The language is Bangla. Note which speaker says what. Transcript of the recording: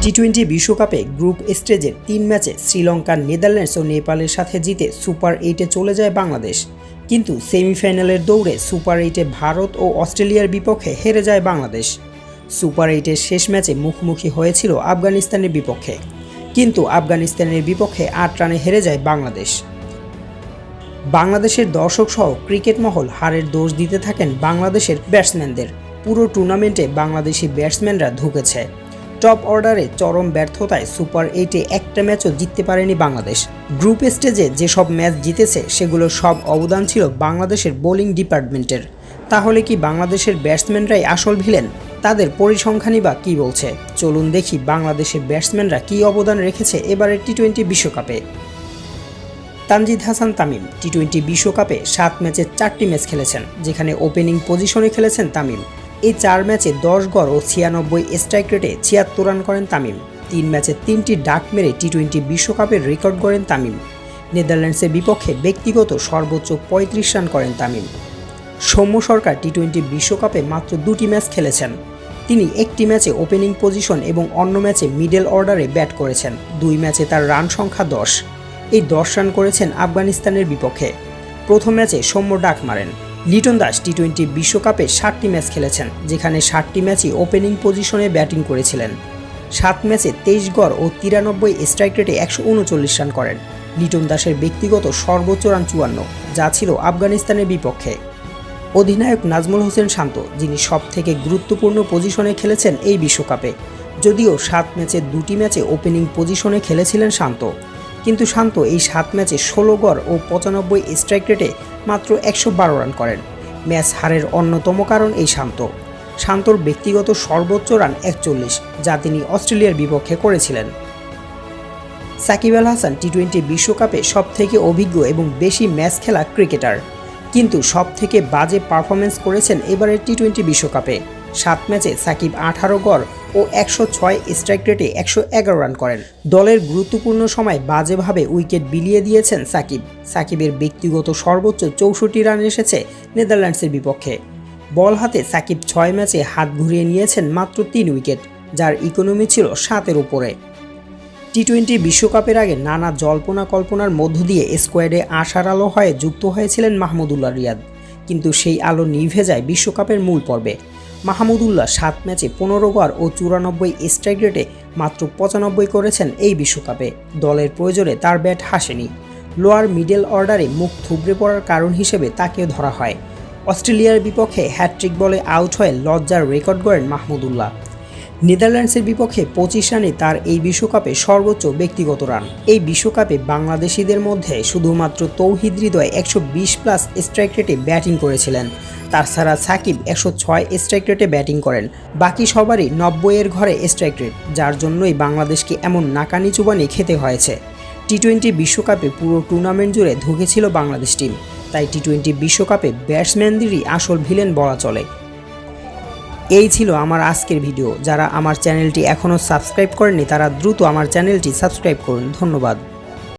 Speaker 1: টি-20 বিশ্বকাপে গ্রুপ স্টেজের 3 ম্যাচে শ্রীলঙ্কা, নেদারল্যান্ডস ও নেপালের সাথে জিতে সুপার 8-এ চলে যায় বাংলাদেশ। কিন্তু সেমিফাইনালের দৌড়ে সুপার 8-এ ভারত ও অস্ট্রেলিয়ার বিপক্ষে হেরে যায় বাংলাদেশ। সুপার 8-এর শেষ ম্যাচে মুখোমুখি হয়েছিল আফগানিস্তানের বিপক্ষে, কিন্তু আফগানিস্তানের বিপক্ষে 8 রানে হেরে যায় বাংলাদেশ। বাংলাদেশের দর্শকসহ ক্রিকেট মহল হারের দোষ দিতে থাকেন বাংলাদেশের ব্যাটসম্যানদের। পুরো টুর্নামেন্টে বাংলাদেশি ব্যাটসম্যানরা ধুকেছে। টপ অর্ডারে চরম ব্যর্থতায় সুপার 8-এ একটা ম্যাচও জিততে পারেনি বাংলাদেশ। গ্রুপ স্টেজে যেসব ম্যাচ জিতেছে সেগুলোর সব অবদান ছিল বাংলাদেশের বোলিং ডিপার্টমেন্টের। তাহলে কি বাংলাদেশের ব্যাটসম্যানরাই আসল ভিলেন? তাদের পরিসংখ্যানই বা কী বলছে? চলুন দেখি বাংলাদেশের ব্যাটসম্যানরা কী অবদান রেখেছে এবারের টি-20 বিশ্বকাপে। তানজিদ হাসান তামিম টি-20 বিশ্বকাপে 7 ম্যাচে 4টি ম্যাচ খেলেছেন, যেখানে ওপেনিং পজিশনে খেলেছেন তামিম। এই 4 ম্যাচে 10 গড় ও 96 স্ট্রাইক রেটে 76 রান করেন তামিম। 3 ম্যাচে 3টি ডাক মেরে টি-20 বিশ্বকাপের রেকর্ড গড়েন তামিম। নেদারল্যান্ডসের বিপক্ষে ব্যক্তিগত সর্বোচ্চ 35 রান করেন তামিম। সৌম্য সরকার টি-20 বিশ্বকাপে মাত্র 2টি ম্যাচ খেলেছেন। তিনি একটি ম্যাচে ওপেনিং পজিশন এবং অন্য ম্যাচে মিডল অর্ডারে ব্যাট করেছেন। 2 ম্যাচে তার রান সংখ্যা 10। এই 10 রান করেছেন আফগানিস্তানের বিপক্ষে। প্রথম ম্যাচে সৌম্য ডাক মারেন। লিটন দাস টি-20 বিশ্বকাপে 7টি ম্যাচ খেলেছেন, যেখানে 7টি ম্যাচই ওপেনিং পজিশনে ব্যাটিং করেছিলেন। 7 ম্যাচে 23 গড় ও 93 স্ট্রাইক রেটে 139 রান করেন। লিটন দাসের ব্যক্তিগত সর্বোচ্চ রান 54, যা ছিল আফগানিস্তানের বিপক্ষে। অধিনায়ক নাজমুল হোসেন শান্ত, যিনি সবথেকে গুরুত্বপূর্ণ পজিশনে খেলেছেন এই বিশ্বকাপে। যদিও 7 ম্যাচে 2টি ম্যাচে ওপেনিং পজিশনে খেলেছিলেন শান্ত, কিন্তু শান্ত এই 7 ম্যাচে 16 গড় ও 95 স্ট্রাইক রেটে মাত্র 112 রান করেন। ম্যাচ হারের অন্যতম কারণ এই শান্তর ব্যক্তিগত সর্বোচ্চ রান 41, যা তিনি অস্ট্রেলিয়ার বিপক্ষে করেছিলেন। সাকিব আল হাসান টি-20 বিশ্বকাপে সবথেকে অভিজ্ঞ এবং বেশি ম্যাচ খেলা ক্রিকেটার, কিন্তু সবথেকে বাজে পারফরমেন্স করেছেন এবারের টি-20 বিশ্বকাপে। 7 ম্যাচে সাকিব 18 গড় ও 106 স্ট্রাইক রেটে 111 রান করেন। দলের গুরুত্বপূর্ণ সময় বাজেভাবে উইকেট বিলিয়ে দিয়েছেন সাকিবের ব্যক্তিগত সর্বোচ্চ 64 রান এসেছে নেদারল্যান্ডসের বিপক্ষে। বল হাতে সাকিব 6 ম্যাচে হাত ঘুরিয়ে নিয়েছেন মাত্র 3 উইকেট, যার ইকোনমি ছিল 7-এর উপরে। টি-20 বিশ্বকাপের আগে নানা জল্পনা কল্পনার মধ্য দিয়ে স্কোয়াডে আশার আলো হয়ে যুক্ত হয়েছিলেন মাহমুদুল্লাহ রিয়াদ, কিন্তু সেই আলো নিভে যায় বিশ্বকাপের মূল পর্বে। মাহমুদুল্লাহ 7 ম্যাচে 15 গড় ও 94 স্ট্রাইক রেটে মাত্র 95 করেছেন এই বিশ্বকাপে। দলের প্রয়োজনে তার ব্যাট হাসেনি। লোয়ার মিডল অর্ডারে মুখ থুবড়ে পড়ার কারণ হিসেবে তাকেও ধরা হয়। অস্ট্রেলিয়ার বিপক্ষে হ্যাটট্রিক বলে আউট হয়ে লজ্জার রেকর্ড গড়েন মাহমুদুল্লাহ। নেদারল্যান্ডসের বিপক্ষে 25 রানে তার এই বিশ্বকাপে সর্বোচ্চ ব্যক্তিগত রান। এই বিশ্বকাপে বাংলাদেশিদের মধ্যে শুধুমাত্র তৌহিদ হৃদয় 120+ স্ট্রাইক রেটে ব্যাটিং করেছিলেন। তাছাড়া সাকিব 106 স্ট্রাইক রেটে ব্যাটিং করেন। বাকি সবারই 90-এর ঘরে স্ট্রাইক রেট, যার জন্যই বাংলাদেশকে এমন নাকানি চুবানি খেতে হয়েছে। টি-20 বিশ্বকাপে পুরো টুর্নামেন্ট জুড়ে ধুকেছিল বাংলাদেশ টিম, তাই টি-20 বিশ্বকাপে ব্যাটসম্যানদেরই আসল ভিলেন বলা চলে। এই ছিল আমার আজকের ভিডিও। যারা আমার চ্যানেলটি এখনও সাবস্ক্রাইব করেননি তারা দ্রুত আমার চ্যানেলটি সাবস্ক্রাইব করুন। ধন্যবাদ।